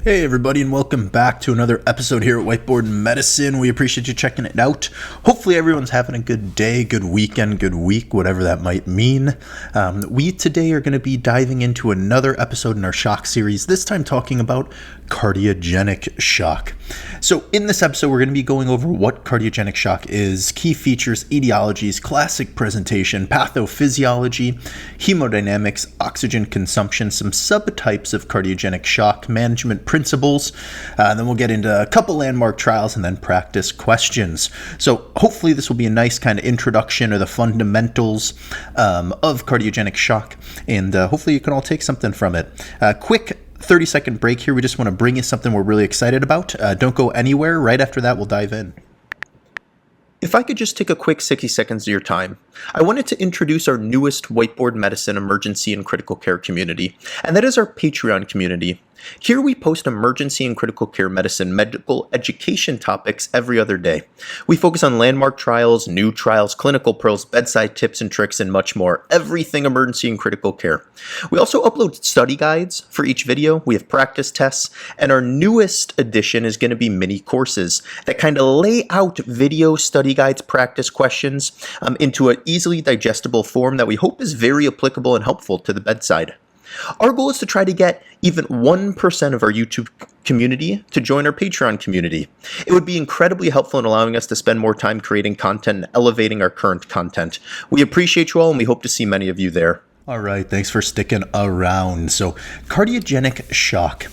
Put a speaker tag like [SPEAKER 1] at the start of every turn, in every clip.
[SPEAKER 1] Hey everybody, and welcome back to another episode here at WhiteBoard Medicine. We appreciate you checking it out. Hopefully everyone's having a good day, good weekend, good week, whatever that might mean. We today are going to be diving into another episode in our shock series, this time talking about cardiogenic shock. So in this episode, we're going to be going over what cardiogenic shock is, key features, etiologies, classic presentation, pathophysiology, hemodynamics, oxygen consumption, some subtypes of cardiogenic shock, management principles, and then we'll get into a couple landmark trials and then practice questions. So hopefully this will be a nice kind of introduction of the fundamentals of cardiogenic shock, and hopefully you can all take something from it. Quick 30-second break here. We just want to bring you something we're really excited about. Don't go anywhere. Right after that, we'll dive in. If I could just take a quick 60 seconds of your time, I wanted to introduce our newest WhiteBoard Medicine emergency and critical care community, and that is our Patreon community. Here we post emergency and critical care medicine medical education topics every other day. We focus on landmark trials, new trials, clinical pearls, bedside tips and tricks, and much more. Everything emergency and critical care. We also upload study guides for each video. We have practice tests, and our newest addition is going to be mini courses that kind of lay out video study guides, practice questions into an easily digestible form that we hope is very applicable and helpful to the bedside. Our goal is to try to get even 1% of our YouTube community to join our Patreon community. It would be incredibly helpful in allowing us to spend more time creating content and elevating our current content. We appreciate you all, and we hope to see many of you there. All right, thanks for sticking around. So, cardiogenic shock.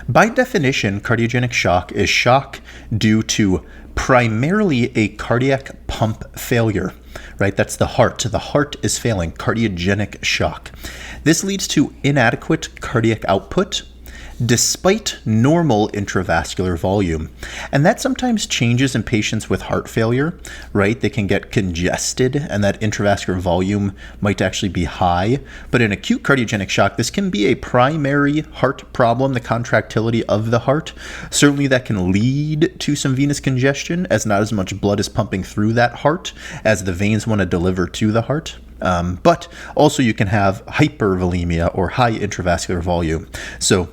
[SPEAKER 1] By definition, cardiogenic shock is shock due to primarily a cardiac pump failure, right? That's the heart. The heart is failing, cardiogenic shock. This leads to inadequate cardiac output despite normal intravascular volume. And that sometimes changes in patients with heart failure, right? They can get congested and that intravascular volume might actually be high. But in acute cardiogenic shock, this can be a primary heart problem, the contractility of the heart. Certainly that can lead to some venous congestion as not as much blood is pumping through that heart as the veins want to deliver to the heart. But also you can have hypervolemia or high intravascular volume. So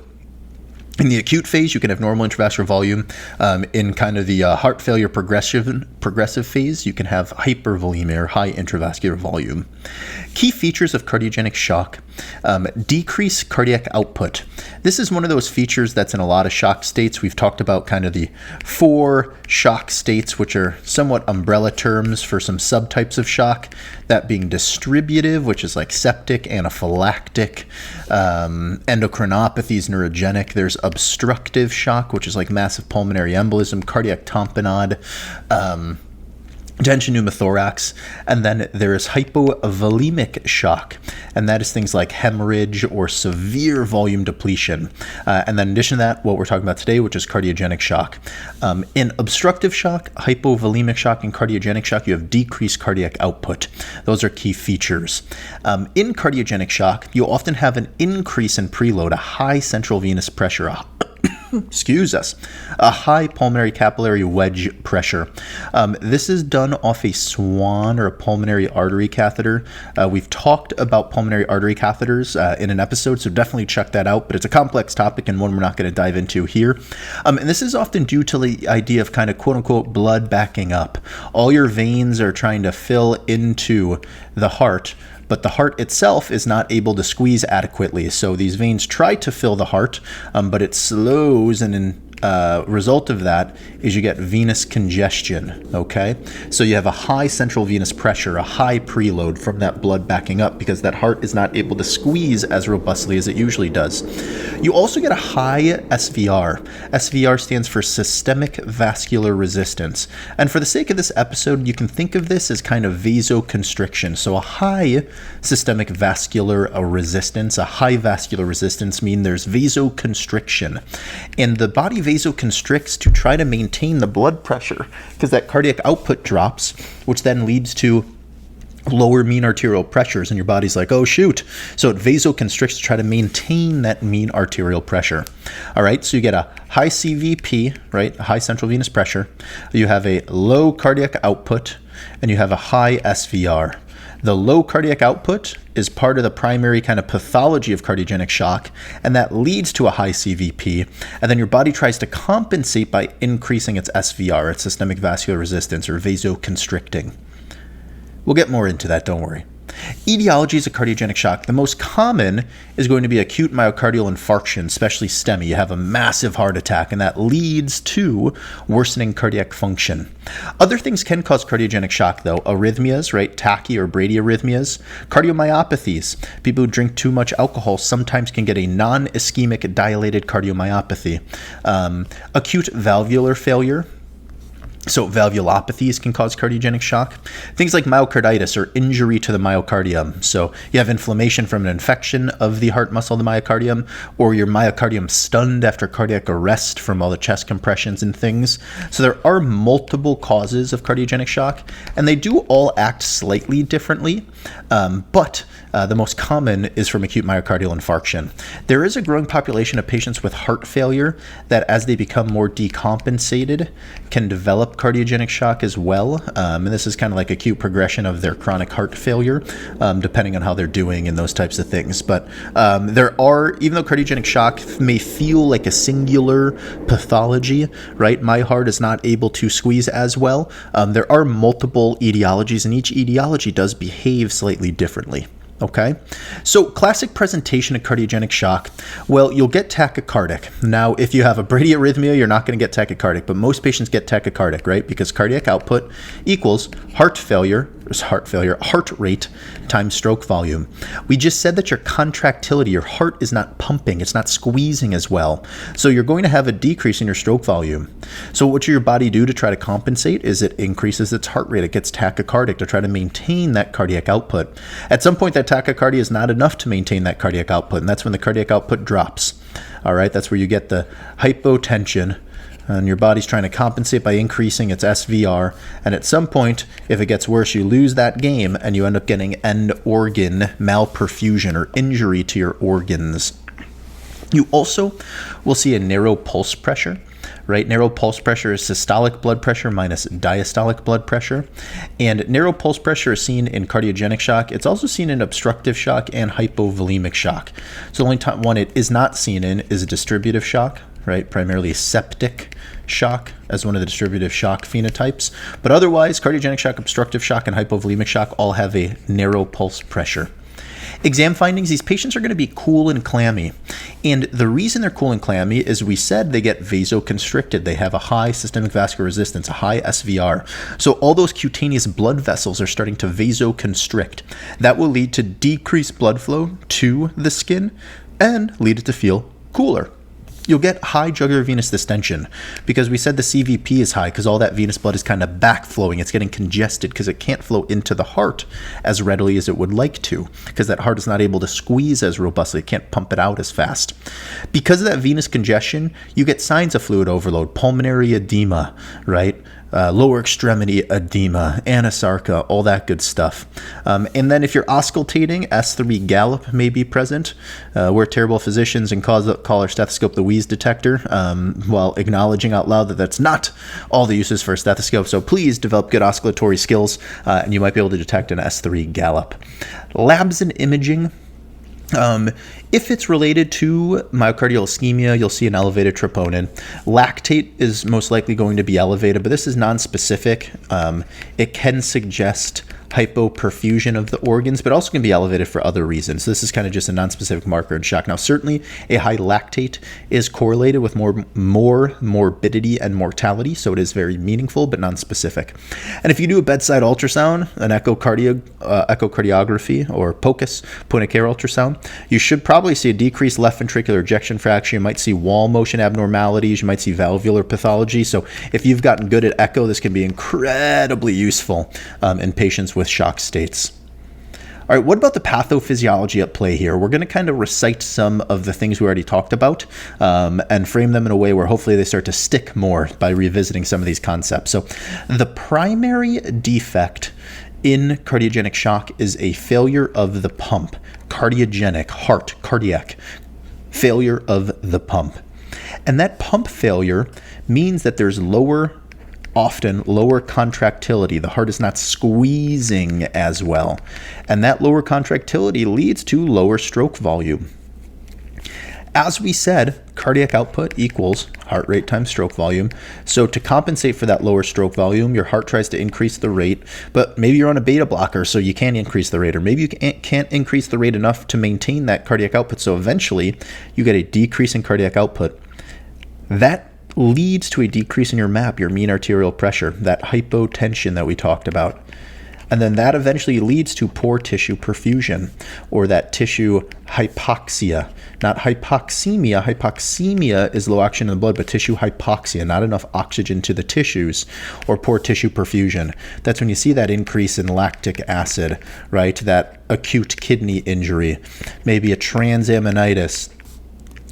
[SPEAKER 1] in the acute phase, you can have normal intravascular volume. In kind of the heart failure progressive phase, you can have hypervolemia or high intravascular volume. Key features of cardiogenic shock: decrease cardiac output. This is one of those features that's in a lot of shock states. We've talked about kind of the 4 shock states, which are somewhat umbrella terms for some subtypes of shock, that being distributive, which is like septic, anaphylactic, endocrinopathies, neurogenic. There's obstructive shock, which is like massive pulmonary embolism, cardiac tamponade, tension pneumothorax, and then there is hypovolemic shock, and that is things like hemorrhage or severe volume depletion. And then in addition to that, what we're talking about today, which is cardiogenic shock. In obstructive shock, hypovolemic shock, and cardiogenic shock, you have decreased cardiac output. Those are key features. In cardiogenic shock, you often have an increase in preload, a high central venous pressure, a high pulmonary capillary wedge pressure. This is done off a Swan or a pulmonary artery catheter. We've talked about pulmonary artery catheters in an episode, so definitely check that out, but it's a complex topic and one we're not going to dive into here. And this is often due to the idea of kind of quote-unquote blood backing up. All your veins are trying to fill into the heart, but the heart itself is not able to squeeze adequately. So these veins try to fill the heart, but it slows, and in result of that is you get venous congestion, okay? So you have a high central venous pressure, a high preload from that blood backing up because that heart is not able to squeeze as robustly as it usually does. You also get a high SVR. SVR stands for systemic vascular resistance. And for the sake of this episode, you can think of this as kind of vasoconstriction. So a high systemic vascular resistance, a high vascular resistance mean there's vasoconstriction. And the body vasoconstricts to try to maintain the blood pressure because that cardiac output drops, which then leads to lower mean arterial pressures, and your body's like, oh shoot. So it vasoconstricts to try to maintain that mean arterial pressure. All right, so you get a high CVP, right, a high central venous pressure. You have a low cardiac output, and you have a high SVR. The low cardiac output is part of the primary kind of pathology of cardiogenic shock, and that leads to a high CVP, and then your body tries to compensate by increasing its SVR, its systemic vascular resistance, or vasoconstricting. We'll get more into that, don't worry. Etiologies of cardiogenic shock. The most common is going to be acute myocardial infarction, especially STEMI. You have a massive heart attack, and that leads to worsening cardiac function. Other things can cause cardiogenic shock, though. Arrhythmias, right? Tachy or bradyarrhythmias. Cardiomyopathies. People who drink too much alcohol sometimes can get a non-ischemic dilated cardiomyopathy. Acute valvular failure. So valvulopathies can cause cardiogenic shock. Things like myocarditis or injury to the myocardium. So you have inflammation from an infection of the heart muscle, the myocardium, or your myocardium stunned after cardiac arrest from all the chest compressions and things. So there are multiple causes of cardiogenic shock, and they do all act slightly differently, but the most common is from acute myocardial infarction. There is a growing population of patients with heart failure that, as they become more decompensated, can develop cardiogenic shock as well. And this is kind of like acute progression of their chronic heart failure, depending on how they're doing and those types of things. But there are, even though cardiogenic shock may feel like a singular pathology, right? My heart is not able to squeeze as well. There are multiple etiologies, and each etiology does behave slightly differently. Okay, so classic presentation of cardiogenic shock. Well, you'll get tachycardic. Now, if you have a bradyarrhythmia, you're not going to get tachycardic, but most patients get tachycardic, right? Because cardiac output equals heart rate times stroke volume. We just said that your contractility, your heart is not pumping, it's not squeezing as well. So you're going to have a decrease in your stroke volume. So what should your body do to try to compensate is it increases its heart rate. It gets tachycardic to try to maintain that cardiac output. At some point, that tachycardia is not enough to maintain that cardiac output, and that's when the cardiac output drops. All right, that's where you get the hypotension, and your body's trying to compensate by increasing its SVR, and at some point, if it gets worse, you lose that game, and you end up getting end organ malperfusion or injury to your organs. You also will see a narrow pulse pressure. Right? Narrow pulse pressure is systolic blood pressure minus diastolic blood pressure. And narrow pulse pressure is seen in cardiogenic shock. It's also seen in obstructive shock and hypovolemic shock. So the only one it is not seen in is a distributive shock, right? Primarily septic shock as one of the distributive shock phenotypes. But otherwise, cardiogenic shock, obstructive shock, and hypovolemic shock all have a narrow pulse pressure. Exam findings, these patients are going to be cool and clammy. And the reason they're cool and clammy is we said they get vasoconstricted. They have a high systemic vascular resistance, a high SVR. So all those cutaneous blood vessels are starting to vasoconstrict. That will lead to decreased blood flow to the skin and lead it to feel cooler. You'll get high jugular venous distension because we said the CVP is high because all that venous blood is kind of backflowing. It's getting congested because it can't flow into the heart as readily as it would like to because that heart is not able to squeeze as robustly. It can't pump it out as fast. Because of that venous congestion, you get signs of fluid overload, pulmonary edema, right? Lower extremity edema, anasarca, all that good stuff. And then if you're auscultating, S3 gallop may be present. We're terrible physicians and call our stethoscope the wheeze detector while acknowledging out loud that that's not all the uses for a stethoscope. So please develop good oscillatory skills and you might be able to detect an S3 gallop. Labs and imaging. If it's related to myocardial ischemia, you'll see an elevated troponin. Lactate is most likely going to be elevated, but this is non-specific. It can suggest hypoperfusion of the organs, but also can be elevated for other reasons. So this is kind of just a non-specific marker in shock. Now, certainly a high lactate is correlated with more morbidity and mortality, so it is very meaningful, but non-specific. And if you do a bedside ultrasound, an echocardiography or POCUS, point of care ultrasound, you should probably see a decreased left ventricular ejection fraction. You might see wall motion abnormalities. You might see valvular pathology. So if you've gotten good at echo, this can be incredibly useful in patients with shock states. All right, what about the pathophysiology at play here? We're going to kind of recite some of the things we already talked about and frame them in a way where hopefully they start to stick more by revisiting some of these concepts. So the primary defect in cardiogenic shock is a failure of the pump. Cardiogenic, heart, cardiac, failure of the pump. And that pump failure means that there's lower often lower contractility. The heart is not squeezing as well. And that lower contractility leads to lower stroke volume. As we said, cardiac output equals heart rate times stroke volume. So to compensate for that lower stroke volume, your heart tries to increase the rate, but maybe you're on a beta blocker, so you can't increase the rate, or maybe you can't increase the rate enough to maintain that cardiac output. So eventually you get a decrease in cardiac output. That leads to a decrease in your MAP, your mean arterial pressure, that hypotension that we talked about. And then that eventually leads to poor tissue perfusion, or that tissue hypoxia. Not hypoxemia. Hypoxemia is low oxygen in the blood, but tissue hypoxia, not enough oxygen to the tissues, or poor tissue perfusion. That's when you see that increase in lactic acid, right? That acute kidney injury, maybe a transaminitis,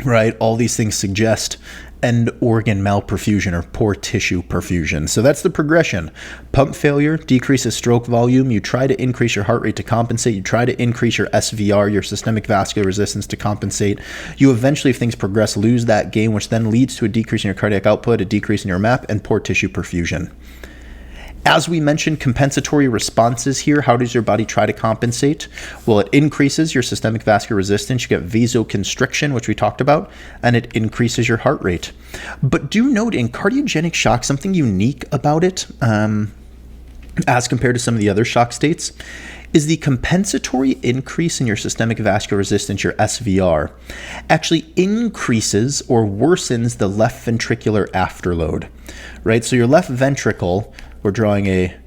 [SPEAKER 1] right? All these things suggest end organ malperfusion or poor tissue perfusion. So that's the progression. Pump failure decreases stroke volume. You try to increase your heart rate to compensate. You try to increase your SVR, your systemic vascular resistance, to compensate. You eventually, if things progress, lose that gain, which then leads to a decrease in your cardiac output, a decrease in your MAP, and poor tissue perfusion. As we mentioned, compensatory responses here. How does your body try to compensate? Well, it increases your systemic vascular resistance. You get vasoconstriction, which we talked about, and it increases your heart rate. But do note in cardiogenic shock, something unique about it, as compared to some of the other shock states, is the compensatory increase in your systemic vascular resistance, your SVR, actually increases or worsens the left ventricular afterload, right? So your left ventricle, we're drawing a,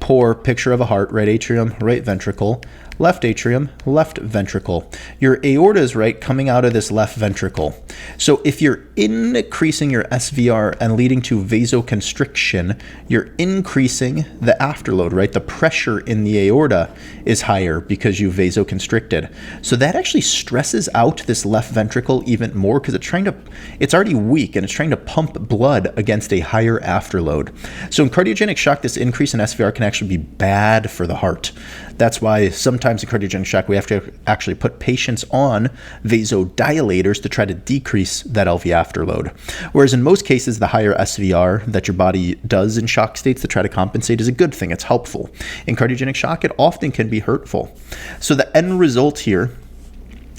[SPEAKER 1] poor picture of a heart, right atrium, right ventricle, left atrium, left ventricle. Your aorta is right coming out of this left ventricle. So if you're increasing your SVR and leading to vasoconstriction, you're increasing the afterload, right? The pressure in the aorta is higher because you vasoconstricted. So that actually stresses out this left ventricle even more because it's already weak and it's trying to pump blood against a higher afterload. So in cardiogenic shock, this increase in SVR can actually be bad for the heart. That's why sometimes in cardiogenic shock, we have to actually put patients on vasodilators to try to decrease that LV afterload. Whereas in most cases, the higher SVR that your body does in shock states to try to compensate is a good thing. It's helpful. In cardiogenic shock, it often can be hurtful. So the end result here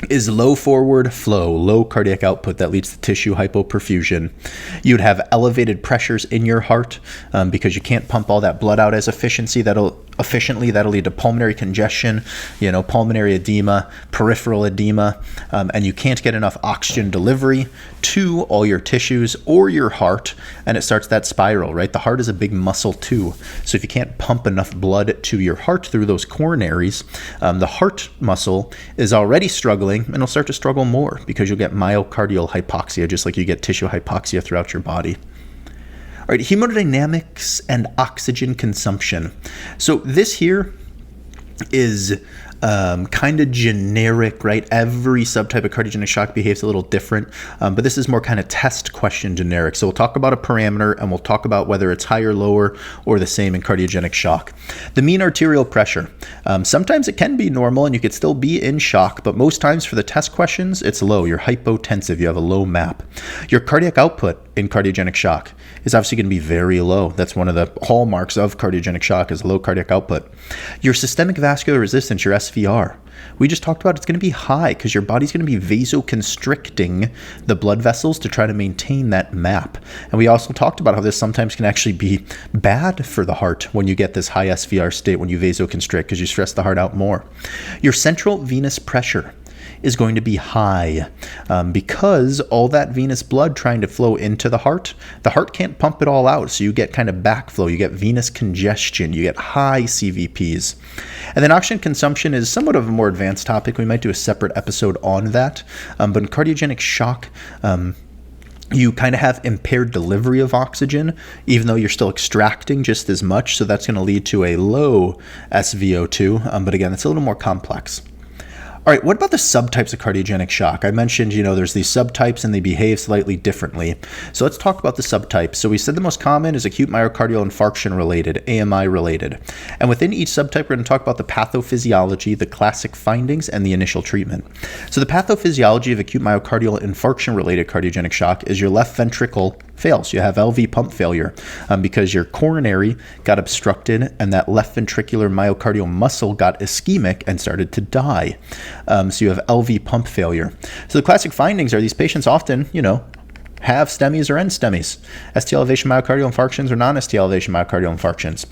[SPEAKER 1] is low forward flow, low cardiac output that leads to tissue hypoperfusion. You'd have elevated pressures in your heart because you can't pump all that blood out as efficiently. That'll lead to pulmonary congestion, pulmonary edema, peripheral edema, and you can't get enough oxygen delivery to all your tissues or your heart, and it starts that spiral, right? The heart is a big muscle too. So if you can't pump enough blood to your heart through those coronaries, the heart muscle is already struggling, and it'll start to struggle more because you'll get myocardial hypoxia, just like you get tissue hypoxia throughout your body. All right, hemodynamics and oxygen consumption. So this here is kind of generic, right? Every subtype of cardiogenic shock behaves a little different, but this is more kind of test question generic. So we'll talk about a parameter and we'll talk about whether it's higher, lower, or the same in cardiogenic shock. The mean arterial pressure. Sometimes it can be normal and you could still be in shock, but most times for the test questions, it's low. You're hypotensive. You have a low MAP. Your cardiac output in cardiogenic shock is obviously going to be very low. That's one of the hallmarks of cardiogenic shock is low cardiac output. Your systemic vascular resistance, your SVR, we just talked about it's going to be high because your body's going to be vasoconstricting the blood vessels to try to maintain that MAP. And we also talked about how this sometimes can actually be bad for the heart when you get this high SVR state, when you vasoconstrict, because you stress the heart out more. Your central venous pressure is going to be high because all that venous blood trying to flow into the heart can't pump it all out. So you get kind of backflow, you get venous congestion, you get high CVPs. And then oxygen consumption is somewhat of a more advanced topic. We might do a separate episode on that. But in cardiogenic shock, you kind of have impaired delivery of oxygen, even though you're still extracting just as much. So that's going to lead to a low SVO2. But again, it's a little more complex. All right, what about the subtypes of cardiogenic shock? I mentioned, there's these subtypes and they behave slightly differently. So let's talk about the subtypes. So we said the most common is acute myocardial infarction related, AMI related. And within each subtype, we're going to talk about the pathophysiology, the classic findings, and the initial treatment. So the pathophysiology of acute myocardial infarction related cardiogenic shock is your left ventricle fails. You have LV pump failure because your coronary got obstructed and that left ventricular myocardial muscle got ischemic and started to die. So you have LV pump failure. So the classic findings are these patients often, have STEMIs or NSTEMIs, ST elevation myocardial infarctions or non-ST elevation myocardial infarctions.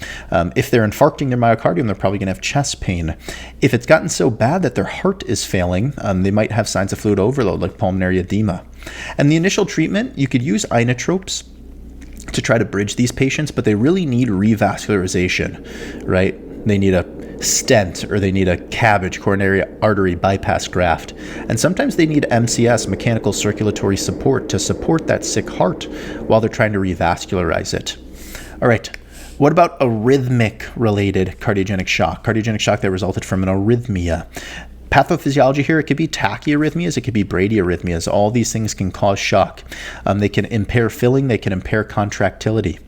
[SPEAKER 1] If they're infarcting their myocardium, they're probably going to have chest pain. If it's gotten so bad that their heart is failing, they might have signs of fluid overload like pulmonary edema. And the initial treatment, you could use inotropes to try to bridge these patients, but they really need revascularization, right? They need a stent or they need a CABG, coronary artery bypass graft. And sometimes they need MCS, mechanical circulatory support, to support that sick heart while they're trying to revascularize it. All right. What about arrhythmic-related cardiogenic shock? Cardiogenic shock that resulted from an arrhythmia. Pathophysiology here, it could be tachyarrhythmias, it could be bradyarrhythmias. All these things can cause shock. They can impair filling, they can impair contractility.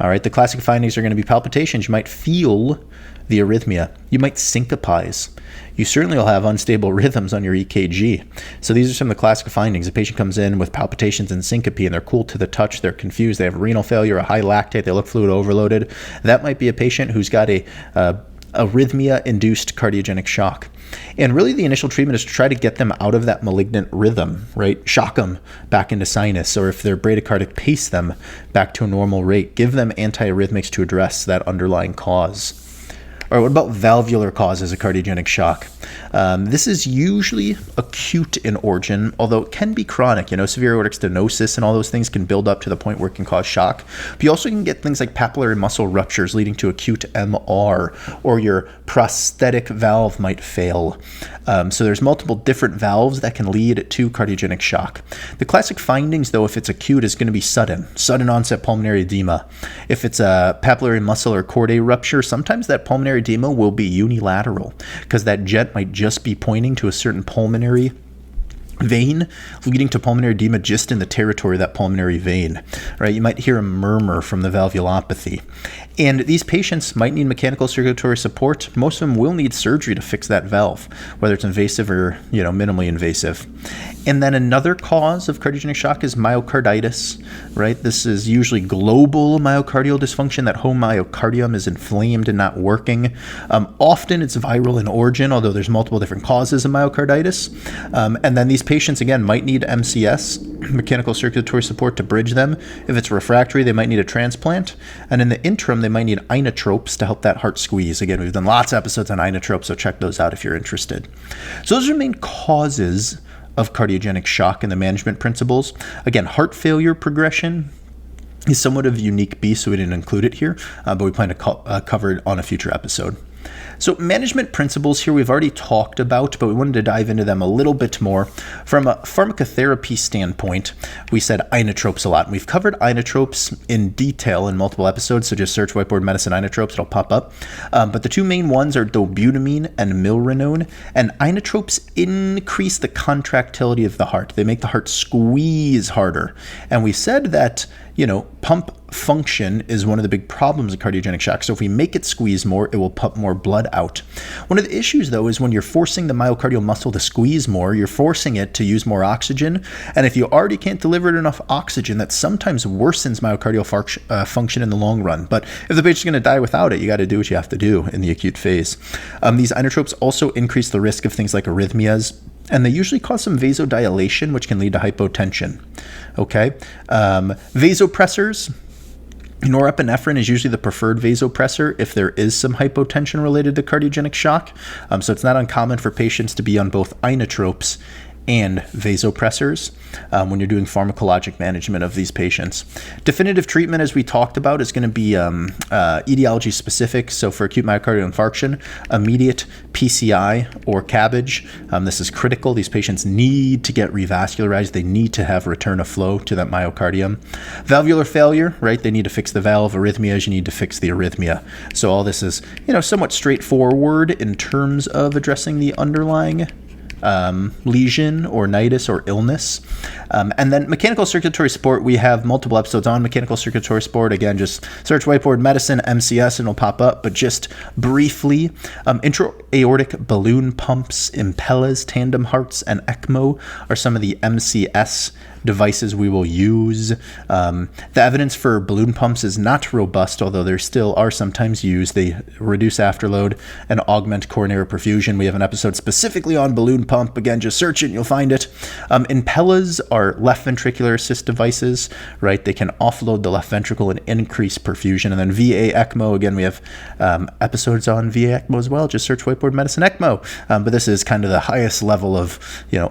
[SPEAKER 1] All right, the classic findings are going to be palpitations. You might feel the arrhythmia. You might syncopize. You certainly will have unstable rhythms on your EKG. So these are some of the classic findings. A patient comes in with palpitations and syncope, and they're cool to the touch, they're confused, they have renal failure, a high lactate, they look fluid overloaded. That might be a patient who's got a arrhythmia-induced cardiogenic shock. And really the initial treatment is to try to get them out of that malignant rhythm, right? Shock them back into sinus, or if they're bradycardic, pace them back to a normal rate. Give them antiarrhythmics to address that underlying cause. All right, what about valvular causes of cardiogenic shock? This is usually acute in origin, although it can be chronic. Severe aortic stenosis and all those things can build up to the point where it can cause shock. But you also can get things like papillary muscle ruptures leading to acute MR, or your prosthetic valve might fail. So there's multiple different valves that can lead to cardiogenic shock. The classic findings, though, if it's acute, is going to be sudden onset pulmonary edema. If it's a papillary muscle or chordae rupture, sometimes that pulmonary edema will be unilateral because that jet might just be pointing to a certain pulmonary vein, leading to pulmonary edema just in the territory of that pulmonary vein, right? You might hear a murmur from the valvulopathy. And these patients might need mechanical circulatory support. Most of them will need surgery to fix that valve, whether it's invasive or, minimally invasive. And then another cause of cardiogenic shock is myocarditis, right? This is usually global myocardial dysfunction. That whole myocardium is inflamed and not working. Often it's viral in origin, although there's multiple different causes of myocarditis. And then these patients, again, might need MCS, mechanical circulatory support, to bridge them. If it's refractory, they might need a transplant. And in the interim, they might need inotropes to help that heart squeeze. Again, we've done lots of episodes on inotropes, so check those out if you're interested. So those are the main causes of cardiogenic shock and the management principles. Again, heart failure progression is somewhat of a unique beast, so we didn't include it here, but we plan to cover it on a future episode. So management principles here we've already talked about, but we wanted to dive into them a little bit more. From a pharmacotherapy standpoint, we said inotropes a lot. And we've covered inotropes in detail in multiple episodes, so just search WhiteBoard Medicine inotropes, it'll pop up. But the two main ones are dobutamine and milrinone, and inotropes increase the contractility of the heart. They make the heart squeeze harder. And we said that pump function is one of the big problems of cardiogenic shock. So if we make it squeeze more, it will pump more blood out. One of the issues, though, is when you're forcing the myocardial muscle to squeeze more, you're forcing it to use more oxygen. And if you already can't deliver enough oxygen, that sometimes worsens myocardial function in the long run. But if the patient's going to die without it, you got to do what you have to do in the acute phase. These inotropes also increase the risk of things like arrhythmias, and they usually cause some vasodilation, which can lead to hypotension. Okay, vasopressors. Norepinephrine is usually the preferred vasopressor if there is some hypotension related to cardiogenic shock. So it's not uncommon for patients to be on both inotropes and vasopressors when you're doing pharmacologic management of these patients. Definitive treatment, as we talked about, is going to be etiology specific. So for acute myocardial infarction, immediate PCI or CABG. This is critical. These patients need to get revascularized. They need to have return of flow to that myocardium. Valvular failure, right? They need to fix the valve. Arrhythmias, you need to fix the arrhythmia. So all this is, somewhat straightforward in terms of addressing the underlying lesion or nidus or illness. And then mechanical circulatory support, we have multiple episodes on mechanical circulatory support. Again, just search WhiteBoard Medicine, MCS, and it'll pop up. But just briefly, intra-aortic balloon pumps, Impellas, tandem hearts, and ECMO are some of the MCS devices we will use. The evidence for balloon pumps is not robust, although there still are sometimes used. They reduce afterload and augment coronary perfusion. We have an episode specifically on balloon pump. Again, just search it and you'll find it. Impellas are left ventricular assist devices, right? They can offload the left ventricle and increase perfusion. And then VA ECMO, again, we have episodes on VA ECMO as well. Just search WhiteBoard Medicine ECMO. But this is kind of the highest level of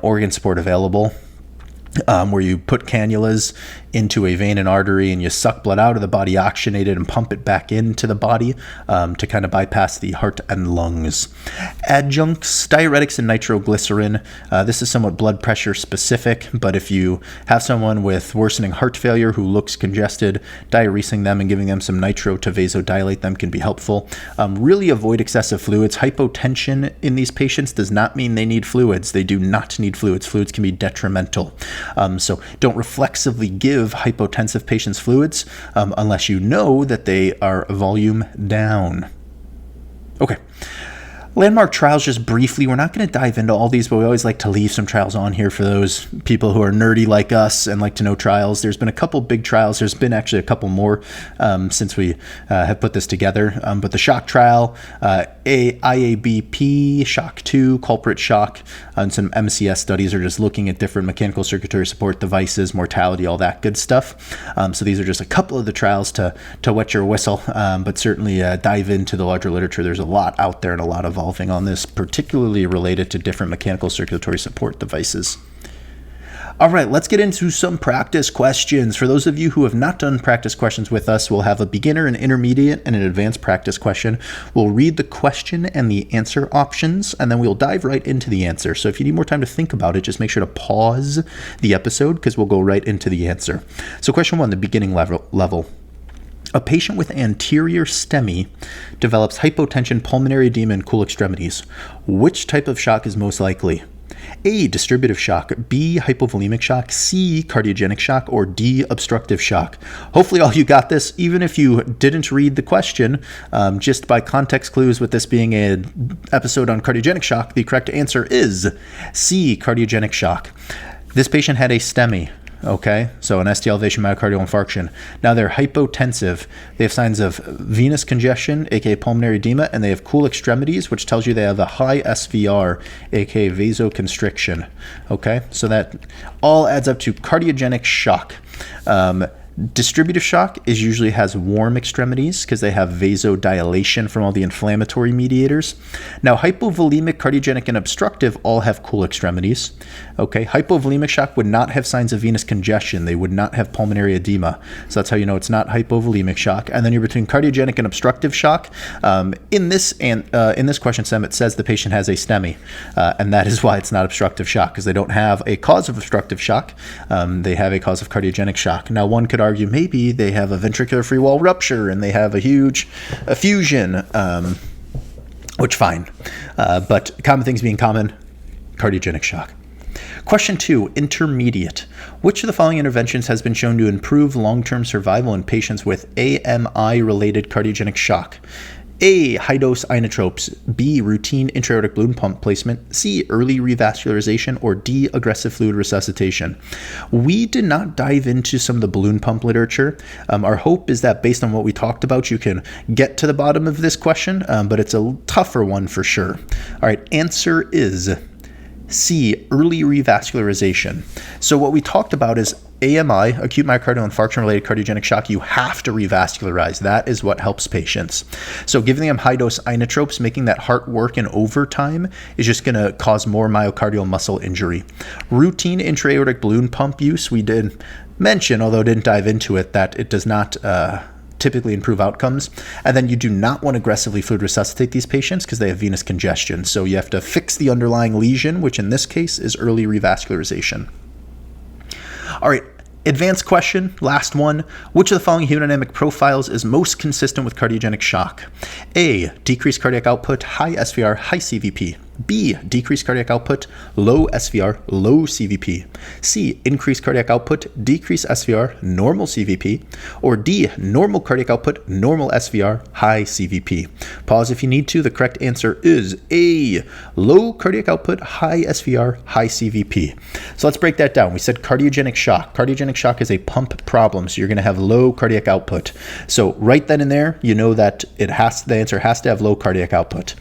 [SPEAKER 1] organ support available, where you put cannulas into a vein and artery and you suck blood out of the body, oxygenate it, and pump it back into the body to kind of bypass the heart and lungs. Adjuncts, diuretics, and nitroglycerin. This is somewhat blood pressure specific, but if you have someone with worsening heart failure who looks congested, diuresing them and giving them some nitro to vasodilate them can be helpful. Really avoid excessive fluids. Hypotension in these patients does not mean they need fluids. They do not need fluids. Fluids can be detrimental. So don't reflexively give hypotensive patients fluids unless you know that they are volume down. Okay. Landmark trials, just briefly, we're not going to dive into all these, but we always like to leave some trials on here for those people who are nerdy like us and like to know trials. There's been a couple big trials. There's been actually a couple more since we have put this together. But the shock trial, IABP, shock 2, culprit shock, and some MCS studies are just looking at different mechanical circulatory support devices, mortality, all that good stuff. So these are just a couple of the trials to wet your whistle, but certainly dive into the larger literature. There's a lot out there and a lot evolving on this, particularly related to different mechanical circulatory support devices. All right, let's get into some practice questions. For those of you who have not done practice questions with us, we'll have a beginner, an intermediate, and an advanced practice question. We'll read the question and the answer options, and then we'll dive right into the answer. So if you need more time to think about it, just make sure to pause the episode because we'll go right into the answer. So question 1, the beginning level. A patient with anterior STEMI develops hypotension, pulmonary edema, and cool extremities. Which type of shock is most likely? A, distributive shock, B, hypovolemic shock, C, cardiogenic shock, or D, obstructive shock. Hopefully all you got this, even if you didn't read the question, just by context clues with this being an episode on cardiogenic shock, the correct answer is C, cardiogenic shock. This patient had a STEMI. Okay, so an ST elevation myocardial infarction. Now they're hypotensive. They have signs of venous congestion, aka pulmonary edema, and they have cool extremities, which tells you they have a high SVR, aka vasoconstriction. Okay, so that all adds up to cardiogenic shock. Distributive shock usually has warm extremities because they have vasodilation from all the inflammatory mediators. Now, hypovolemic, cardiogenic, and obstructive all have cool extremities. Okay, hypovolemic shock would not have signs of venous congestion. They would not have pulmonary edema. So that's how you know it's not hypovolemic shock. And then you're between cardiogenic and obstructive shock. In this question, Sam, it says the patient has a STEMI, and that is why it's not obstructive shock, because they don't have a cause of obstructive shock. They have a cause of cardiogenic shock. Now, one could argue maybe they have a ventricular free wall rupture and they have a huge effusion, which fine. But common things being common, cardiogenic shock. Question 2, intermediate. Which of the following interventions has been shown to improve long-term survival in patients with AMI-related cardiogenic shock? A, high-dose inotropes, B, routine intra-aortic balloon pump placement, C, early revascularization, or D, aggressive fluid resuscitation. We did not dive into some of the balloon pump literature. Our hope is that based on what we talked about, you can get to the bottom of this question, but it's a tougher one for sure. All right, answer is C, early revascularization. So what we talked about is AMI, acute myocardial infarction-related cardiogenic shock, you have to revascularize. That is what helps patients. So giving them high-dose inotropes, making that heart work in overtime, is just going to cause more myocardial muscle injury. Routine intra-aortic balloon pump use, we did mention, although didn't dive into it, that it does not typically improve outcomes. And then you do not want to aggressively fluid resuscitate these patients because they have venous congestion. So you have to fix the underlying lesion, which in this case is early revascularization. All right, advanced question, last one. Which of the following hemodynamic profiles is most consistent with cardiogenic shock? A, decreased cardiac output, high SVR, high CVP. B, decreased cardiac output, low SVR, low CVP. C, increased cardiac output, decreased SVR, normal CVP. Or D, normal cardiac output, normal SVR, high CVP. Pause if you need to. The correct answer is A, low cardiac output, high SVR, high CVP. So let's break that down. We said cardiogenic shock. Cardiogenic shock is a pump problem, so you're going to have low cardiac output. So right then and there, you know that the answer has to have low cardiac output.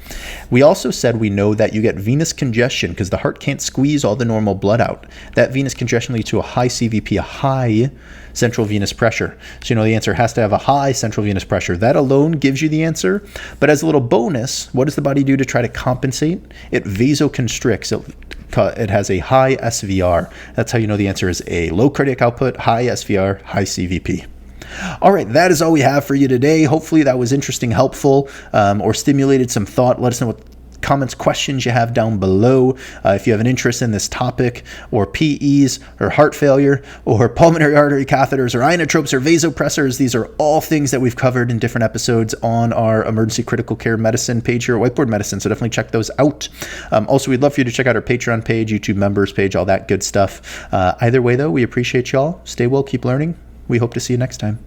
[SPEAKER 1] We also said we know that you get venous congestion because the heart can't squeeze all the normal blood out. That venous congestion leads to a high CVP, a high central venous pressure. So you know the answer has to have a high central venous pressure. That alone gives you the answer. But as a little bonus, what does the body do to try to compensate? It vasoconstricts. It has a high SVR. That's how you know the answer is A. Low cardiac output, high SVR, high CVP. All right, that is all we have for you today. Hopefully that was interesting, helpful, or stimulated some thought. Let us know what comments, questions you have down below. If you have an interest in this topic, or PEs, or heart failure, or pulmonary artery catheters, or inotropes, or vasopressors, these are all things that we've covered in different episodes on our emergency critical care medicine page here at WhiteBoard Medicine, so definitely check those out. Also, we'd love for you to check out our Patreon page, YouTube members page, all that good stuff. Either way, though, we appreciate y'all. Stay well, keep learning. We hope to see you next time.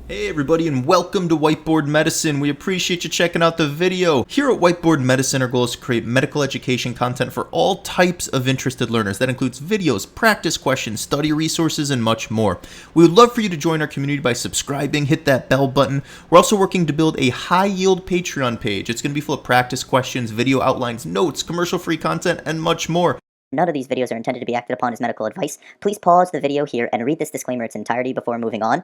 [SPEAKER 1] Hey everybody, and welcome to WhiteBoard Medicine. We appreciate you checking out the video. Here at WhiteBoard Medicine, our goal is to create medical education content for all types of interested learners. That includes videos, practice questions, study resources, and much more. We would love for you to join our community by subscribing, hit that bell button. We're also working to build a high-yield Patreon page. It's going to be full of practice questions, video outlines, notes, commercial-free content, and much more.
[SPEAKER 2] None of these videos are intended to be acted upon as medical advice. Please pause the video here and read this disclaimer in its entirety before moving on.